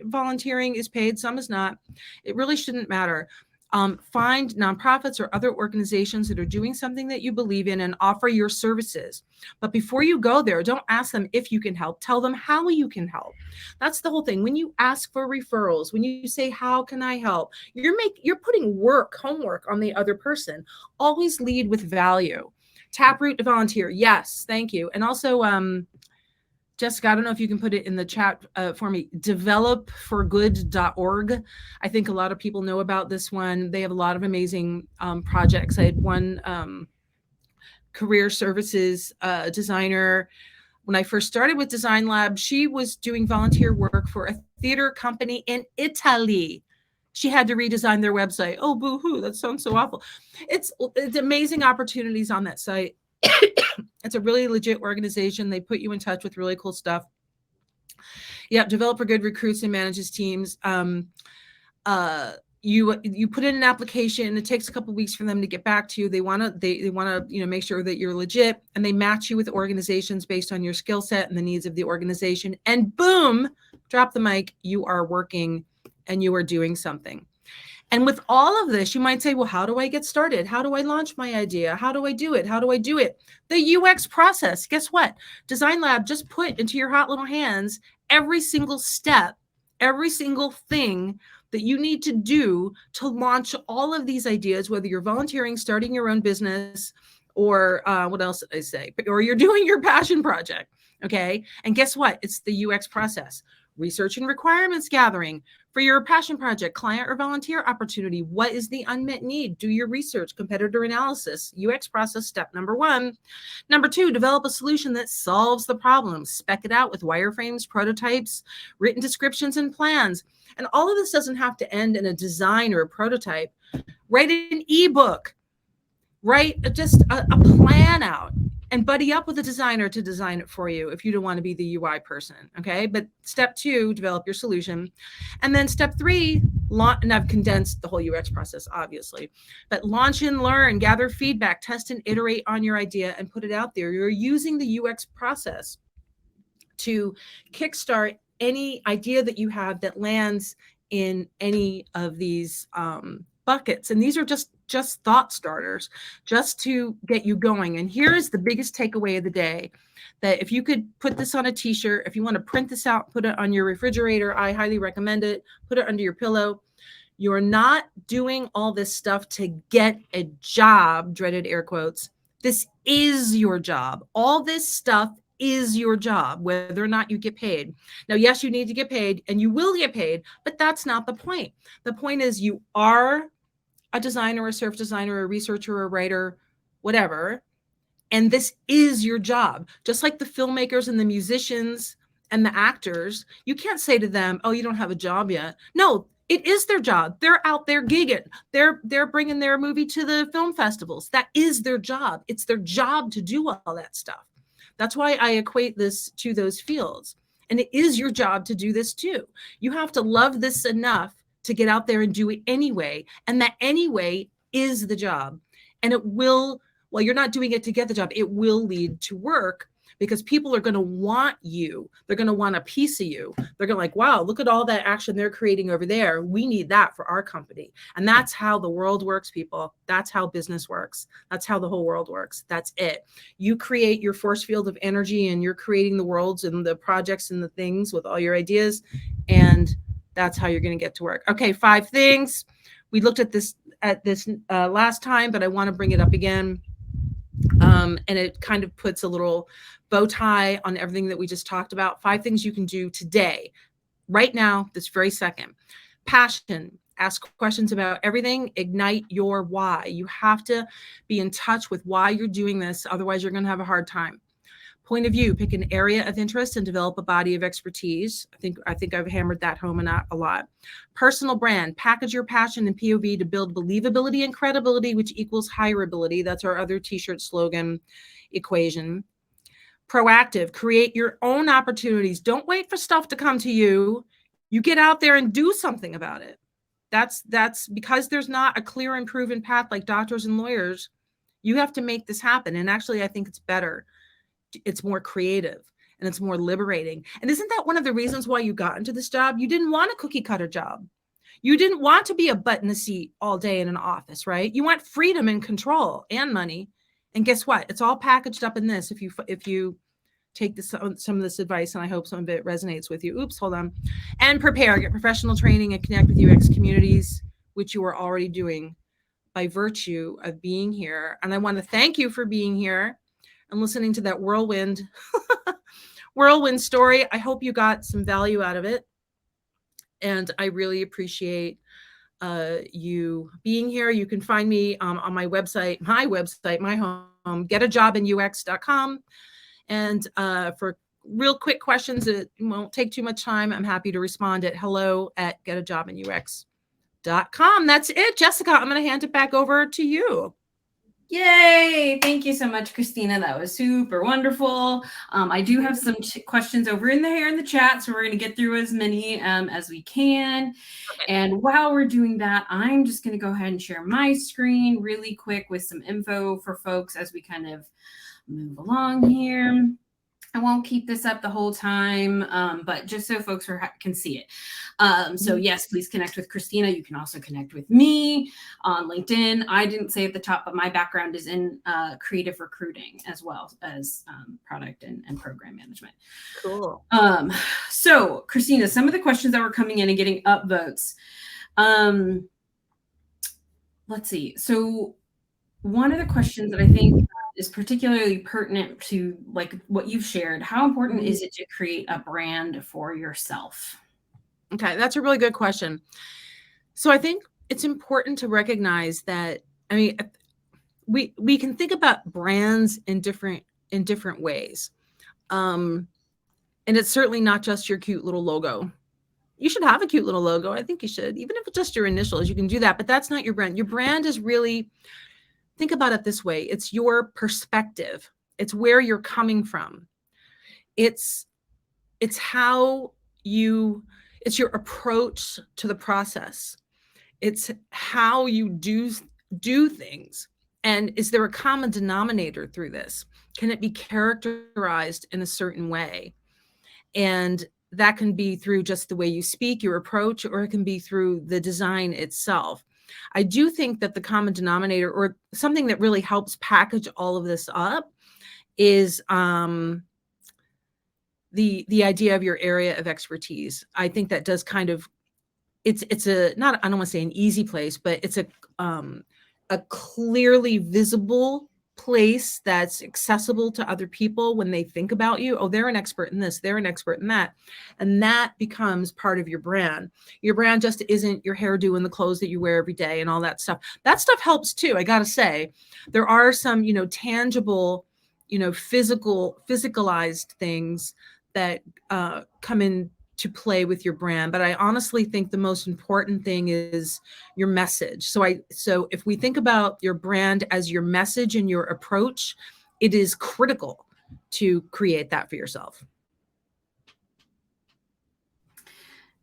volunteering is paid, some is not. It really shouldn't matter. Find nonprofits or other organizations that are doing something that you believe in and offer your services. But before you go there, don't ask them if you can help. Tell them how you can help. That's the whole thing. When you ask for referrals, when you say, how can I help? You're putting homework on the other person. Always lead with value. Taproot to volunteer. Yes, thank you. And also, Jessica, I don't know if you can put it in the chat for me, developforgood.org. I think a lot of people know about this one. They have a lot of amazing projects. I had one career services designer. When I first started with Design Lab, she was doing volunteer work for a theater company in Italy. She had to redesign their website. Oh, boo-hoo, that sounds so awful. It's amazing opportunities on that site. It's a really legit organization. They put you in touch with really cool stuff. Yeah, Develop for Good recruits and manages teams. You put in an application. It takes a couple of weeks for them to get back to you. They want to make sure that you're legit, and they match you with organizations based on your skill set and the needs of the organization. And boom, drop the mic. You are working and you are doing something. And with all of this, you might say, well, how do I get started? How do I launch my idea? How do I do it? How do I do it? The UX process. Guess what? Design Lab just put into your hot little hands every single step, every single thing that you need to do to launch all of these ideas, whether you're volunteering, starting your own business, or what else did I say? Or you're doing your passion project. Okay. And guess what? It's the UX process. Research and requirements gathering for your passion project, client or volunteer opportunity. What is the unmet need? Do your research, competitor analysis, UX process, step number 1. Number 2, develop a solution that solves the problem. Spec it out with wireframes, prototypes, written descriptions, and plans. And all of this doesn't have to end in a design or a prototype. Write an ebook. Write just a plan out and buddy up with a designer to design it for you if you don't want to be the UI person, okay? But step 2, develop your solution. And then step 3, and I've condensed the whole UX process, obviously, but launch and learn, gather feedback, test and iterate on your idea and put it out there. You're using the UX process to kickstart any idea that you have that lands in any of these buckets. And these are just thought starters, just to get you going. And here is the biggest takeaway of the day, that if you could put this on a t-shirt, if you want to print this out, put it on your refrigerator, I highly recommend it. Put it under your pillow. You're not doing all this stuff to get a job, dreaded air quotes. This is your job. All this stuff is your job, whether or not you get paid. Now, yes, you need to get paid and you will get paid, but that's not the point. The point is you are a designer, a surf designer, a researcher, a writer, whatever. And this is your job. Just like the filmmakers and the musicians and the actors, you can't say to them, oh, you don't have a job yet. No, it is their job. They're out there gigging. They're bringing their movie to the film festivals. That is their job. It's their job to do all that stuff. That's why I equate this to those fields. And it is your job to do this too. You have to love this enough to get out there and do it anyway. And that anyway is the job. And it will, well, you're not doing it to get the job. It will lead to work because people are going to want you. They're going to want a piece of you. They're going to like, wow, look at all that action they're creating over there. We need that for our company. And that's how the world works, people. That's how business works. That's how the whole world works. That's it. You create your force field of energy, and you're creating the worlds and the projects and the things with all your ideas. And that's how you're going to get to work. Okay, 5 things. We looked at this last time, but I want to bring it up again. And it kind of puts a little bow tie on everything that we just talked about. 5 things you can do today, right now, this very second. Passion. Ask questions about everything. Ignite your why. You have to be in touch with why you're doing this. Otherwise, you're going to have a hard time. Point of view, pick an area of interest and develop a body of expertise. I think I've hammered that home a lot. Personal brand, package your passion and POV to build believability and credibility, which equals hireability. That's our other t-shirt slogan equation. Proactive, create your own opportunities. Don't wait for stuff to come to you. You get out there and do something about it. That's because there's not a clear and proven path like doctors and lawyers. You have to make this happen. And actually, I think it's better. It's more creative and it's more liberating. And isn't that one of the reasons why you got into this job? You didn't want a cookie cutter job. You didn't want to be a butt in a seat all day in an office, right? You want freedom and control and money. And guess what? It's all packaged up in this. If you take some of this advice, and I hope some of it resonates with you. Oops, hold on. And prepare, get professional training and connect with UX communities, which you are already doing by virtue of being here. And I want to thank you for being here and listening to that whirlwind story. I hope you got some value out of it. And I really appreciate you being here. You can find me on my website, my home, getajobinux.com. And for real quick questions that won't take too much time, I'm happy to respond at hello@getajobinux.com. That's it. Jessica, I'm going to hand it back over to you. Yay! Thank you so much, Christina. That was super wonderful. I do have some questions over in the chat, so we're going to get through as many as we can. And while we're doing that, I'm just going to go ahead and share my screen really quick with some info for folks as we kind of move along here. I won't keep this up the whole time, but just so folks can see it. So yes, please connect with Christina. You can also connect with me on LinkedIn. I didn't say at the top, but my background is in creative recruiting as well as product and program management. Cool. So Christina, some of the questions that were coming in and getting upvotes. Let's see. So one of the questions that I think is particularly pertinent to like what you've shared, how important is it to create a brand for yourself? Okay, that's a really good question. So I think it's important to recognize that, I mean, we can think about brands in different ways. And it's certainly not just your cute little logo. You should have a cute little logo. I think you should, even if it's just your initials, you can do that, but that's not your brand. Your brand is really, think about it this way. It's your perspective. It's where you're coming from. It's how it's your approach to the process. It's how you do things. And is there a common denominator through this? Can it be characterized in a certain way? And that can be through just the way you speak, your approach, or it can be through the design itself. I do think that the common denominator, or something that really helps package all of this up, is the idea of your area of expertise. I think that does kind of, it's a, not, I don't want to say an easy place, but it's a clearly visible place that's accessible to other people when they think about you. Oh, they're an expert in this, they're an expert in that. And that becomes part of your brand. Your brand just isn't your hairdo and the clothes that you wear every day and all that stuff. That stuff helps too. I got to say, there are some, tangible, physicalized things that come in to play with your brand. But I honestly think the most important thing is your message. So if we think about your brand as your message and your approach, it is critical to create that for yourself.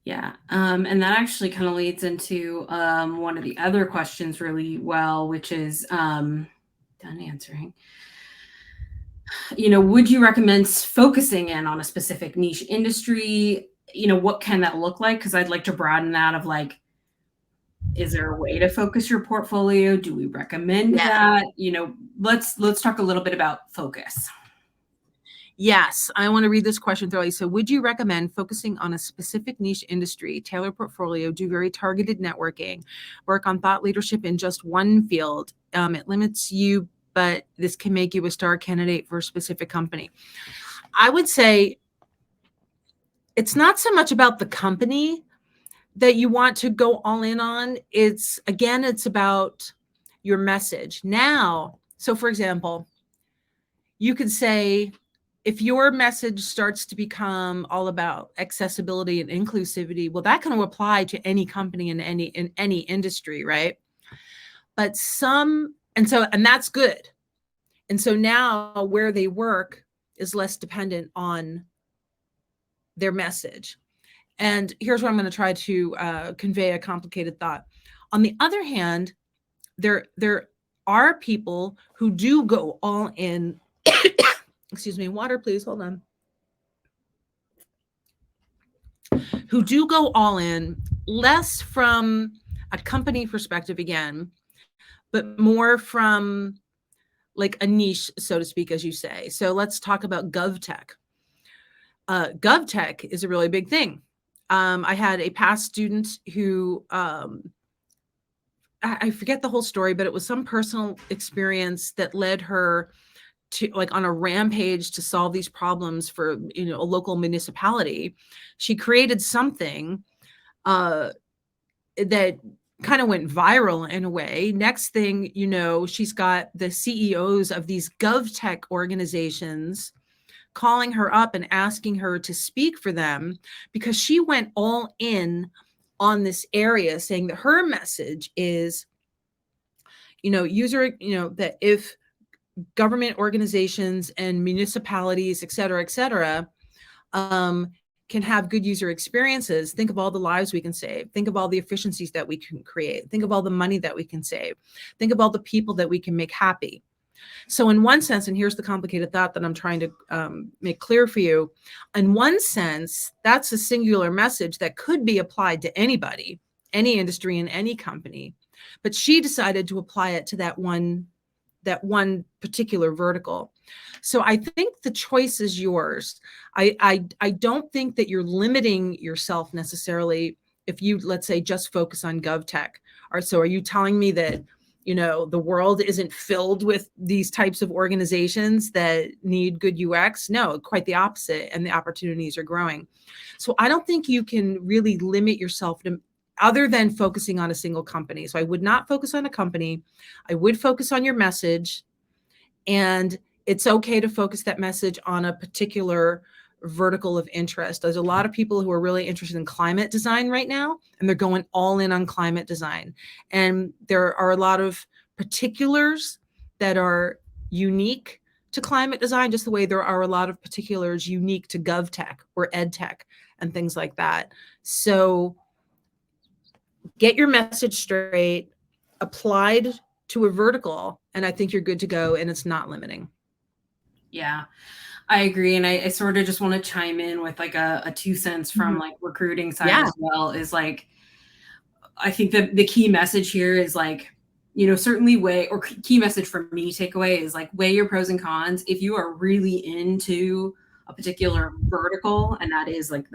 Yeah. And that actually kind of leads into one of the other questions really well, which is done answering. Would you recommend focusing in on a specific niche industry? What can that look like? Because I'd like to broaden that of like, is there a way to focus your portfolio? Do we recommend Yeah. that? Let's talk a little bit about focus. Yes, I want to read this question thoroughly. So, would you recommend focusing on a specific niche industry, tailor portfolio, do very targeted networking, work on thought leadership in just one field? It limits you, but this can make you a star candidate for a specific company. I would say it's not so much about the company that you want to go all in on. It's about your message. Now, so for example, you could say, if your message starts to become all about accessibility and inclusivity, well, that can apply to any company in any industry, right? But and that's good. And so now where they work is less dependent on their message. And here's where I'm going to try to convey a complicated thought. On the other hand, there are people who do go all in. Excuse me, water, please. Hold on. Who do go all in, less from a company perspective again, but more from like a niche, so to speak, as you say. So let's talk about GovTech. GovTech is a really big thing. I had a past student who, I forget the whole story, but it was some personal experience that led her to like on a rampage to solve these problems for a local municipality. She created something that kind of went viral in a way. Next thing you know, she's got the CEOs of these GovTech organizations calling her up and asking her to speak for them because she went all in on this area, saying that her message is, that if government organizations and municipalities, et cetera, can have good user experiences, think of all the lives we can save. Think of all the efficiencies that we can create. Think of all the money that we can save. Think of all the people that we can make happy. So in one sense, and here's the complicated thought that I'm trying to make clear for you, in one sense, that's a singular message that could be applied to anybody, any industry and any company. But she decided to apply it to that one particular vertical. So I think the choice is yours. I don't think that you're limiting yourself necessarily if you, let's say, just focus on GovTech. Or so are you telling me that, the world isn't filled with these types of organizations that need good UX? No, quite the opposite. And the opportunities are growing. So I don't think you can really limit yourself to other than focusing on a single company. So I would not focus on a company. I would focus on your message. And it's okay to focus that message on a particular vertical of interest. There's a lot of people who are really interested in climate design right now, and they're going all in on climate design. And there are a lot of particulars that are unique to climate design, just the way there are a lot of particulars unique to GovTech or EdTech and things like that. So get your message straight, applied to a vertical, and I think you're good to go, and it's not limiting. Yeah, I agree. And I sort of just want to chime in with like a 2 cents from like recruiting side as well, is like, I think that the key message here is like, certainly key message for me takeaway is like, weigh your pros and cons. If you are really into a particular vertical, and that is like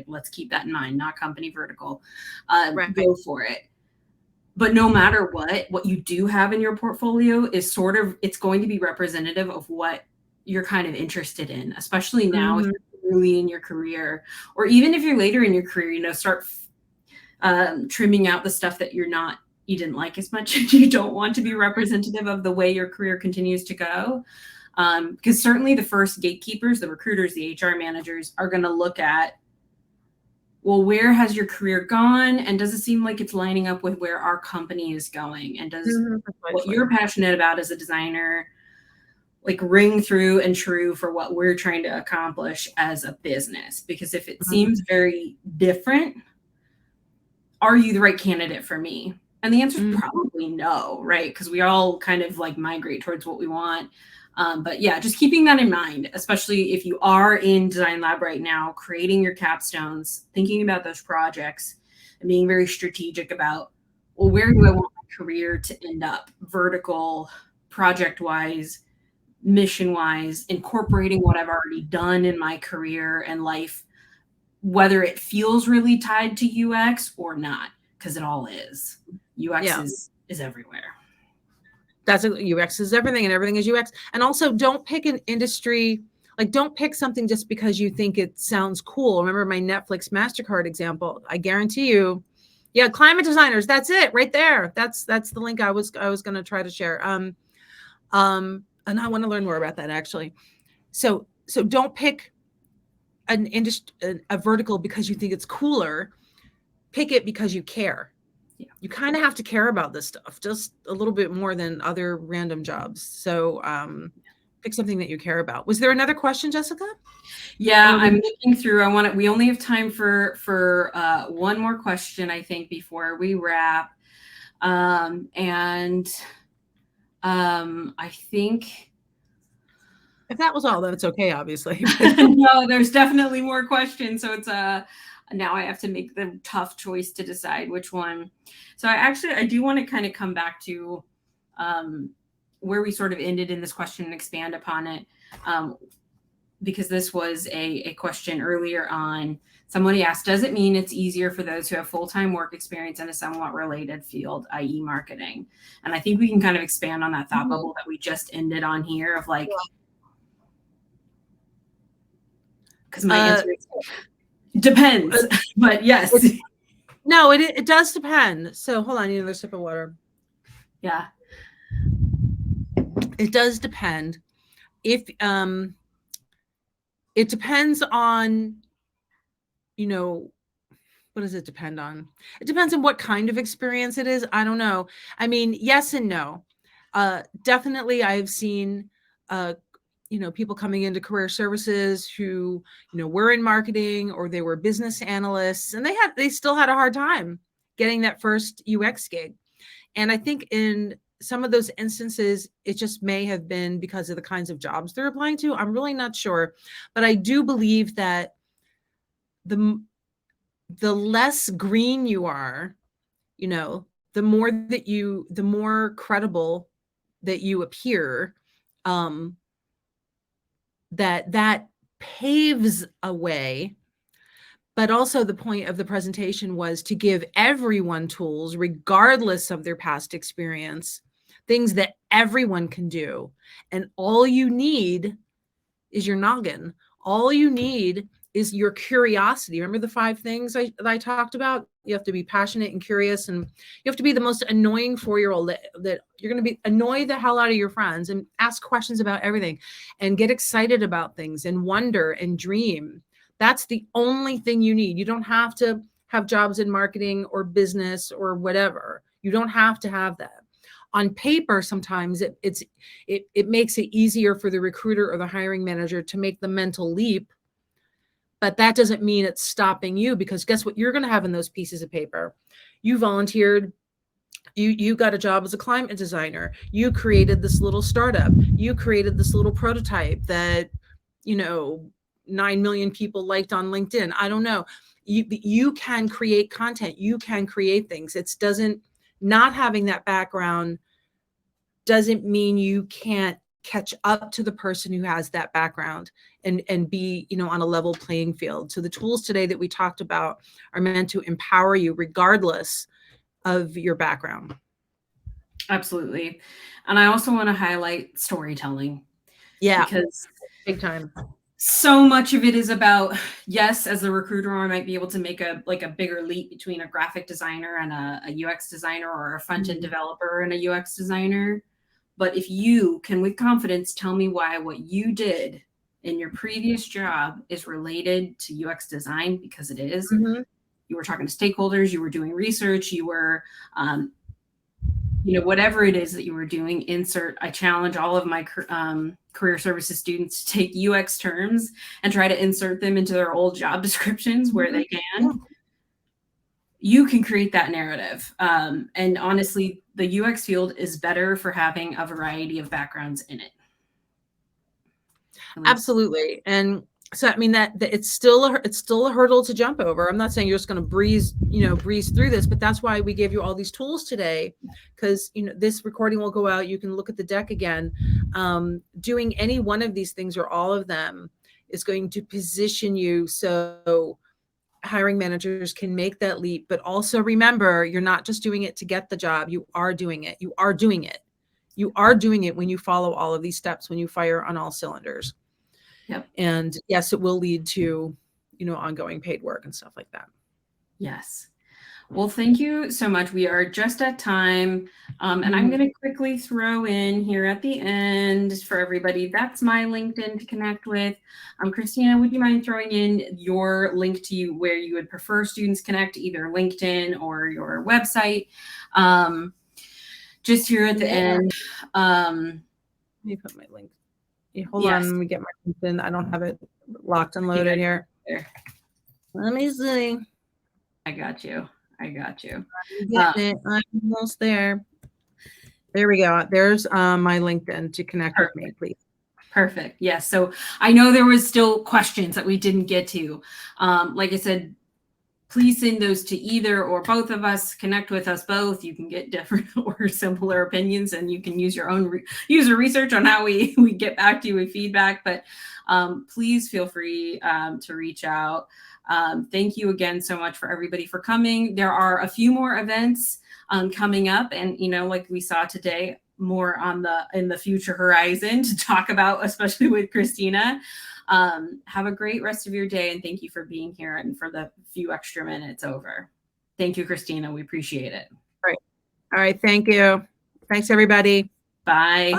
let's keep that in mind, not company vertical, Right. go for it. But no matter what you do have in your portfolio is it's going to be representative of what you're kind of interested in, especially now if you're early in your career, or even if you're later in your career, start trimming out the stuff that you didn't like as much. You don't want to be representative of the way your career continues to go. Because certainly the first gatekeepers, the recruiters, the HR managers, are going to look at, well, where has your career gone? And does it seem like it's lining up with where our company is going? And does what you're passionate about as a designer like ring through and true for what we're trying to accomplish as a business? Because if it seems very different, are you the right candidate for me? And the answer is probably no, right? Because we all kind of like migrate towards what we want. But yeah, just keeping that in mind, especially if you are in Design Lab right now, creating your capstones, thinking about those projects, and being very strategic about, well, where do I want my career to end up? Vertical, project wise, mission wise, incorporating what I've already done in my career and life, whether it feels really tied to UX or not, because it all is. UX is everywhere. That's UX is everything, and everything is UX. And also, don't pick an industry. Like, don't pick something just because you think it sounds cool. Remember my Netflix MasterCard example? I guarantee you, yeah, climate designers. That's it, right there. That's the link I was going to try to share. And I want to learn more about that actually. So don't pick an industry, a vertical because you think it's cooler. Pick it because you care. Yeah. You kind of have to care about this stuff just a little bit more than other random jobs. So pick something that you care about. Was there another question, Jessica? Yeah, I'm looking through. We only have time for one more question, I think, before we wrap. I think if that was all, then it's okay, obviously. No, there's definitely more questions. So it's now I have to make the tough choice to decide which one. So I do want to kind of come back to where we sort of ended in this question and expand upon it. Because this was a question earlier on. Somebody asked, does it mean it's easier for those who have full-time work experience in a somewhat related field, i.e. marketing? And I think we can kind of expand on that thought bubble that we just ended on here of like, because my answer is depends, but yes. No, it does depend. So hold on, I need another sip of water. Yeah. It does depend. If it depends on, what does it depend on? It depends on what kind of experience it is. I don't know. I mean, yes and no. Definitely I've seen people coming into career services who, were in marketing or they were business analysts, and they still had a hard time getting that first UX gig. And I think in some of those instances, it just may have been because of the kinds of jobs they're applying to. I'm really not sure, but I do believe that the less green you are, the more credible that you appear, that paves a way. But also the point of the presentation was to give everyone tools, regardless of their past experience, things that everyone can do. And all you need is your noggin. All you need is your curiosity. Remember the 5 things that I talked about? You have to be passionate and curious, and you have to be the most annoying 4-year-old that you're going to be annoy the hell out of your friends and ask questions about everything and get excited about things and wonder and dream. That's the only thing you need. You don't have to have jobs in marketing or business or whatever. You don't have to have that. On paper, sometimes it makes it easier for the recruiter or the hiring manager to make the mental leap, but that doesn't mean it's stopping you, because guess what you're going to have in those pieces of paper? You volunteered. You got a job as a climate designer. You created this little startup. You created this little prototype that, 9 million people liked on LinkedIn. I don't know. You can create content. You can create things. Not having that background doesn't mean you can't catch up to the person who has that background and be, on a level playing field. So the tools today that we talked about are meant to empower you regardless of your background. Absolutely. And I also want to highlight storytelling. Yeah. Because big time. So much of it is about, yes, as a recruiter, I might be able to make a bigger leap between a graphic designer and a UX designer, or a front-end developer and a UX designer. But if you can, with confidence, tell me why what you did in your previous job is related to UX design, because it is. Mm-hmm. You were talking to stakeholders, you were doing research, you were, whatever it is that you were doing, I challenge all of my career services students to take UX terms and try to insert them into their old job descriptions where they can. You can create that narrative. And honestly, the UX field is better for having a variety of backgrounds in it. Absolutely. And so, I mean, that it's still a hurdle to jump over. I'm not saying you're just going to breeze through this, but that's why we gave you all these tools today, because, this recording will go out. You can look at the deck again. Doing any one of these things or all of them is going to position you so hiring managers can make that leap. But also remember, you're not just doing it to get the job. You are doing it. You are doing it. You are doing it when you follow all of these steps, when you fire on all cylinders. Yep. And yes, it will lead to, ongoing paid work and stuff like that. Yes. Well, thank you so much. We are just at time. And I'm going to quickly throw in here at the end for everybody. That's my LinkedIn to connect with. Christina, would you mind throwing in your link to you where you would prefer students connect, either LinkedIn or your website? Just here at the end. Let me put my link. Hold on, let me get my LinkedIn. I don't have it locked and loaded here. Let me see. I got you. I'm almost there. There we go. There's my LinkedIn to connect with me, please. Perfect. Yes. So I know there was still questions that we didn't get to. Like I said, please send those to either or both of us. Connect with us both. You can get different or similar opinions, and you can use your own user research on how we get back to you with feedback. But please feel free to reach out. Thank you again so much for everybody for coming. There are a few more events coming up, and like we saw today, more in the future horizon to talk about, especially with Christina. Have a great rest of your day, and thank you for being here and for the few extra minutes over. Thank you, Christina. We appreciate it. All right. Thank you. Thanks, everybody. Bye.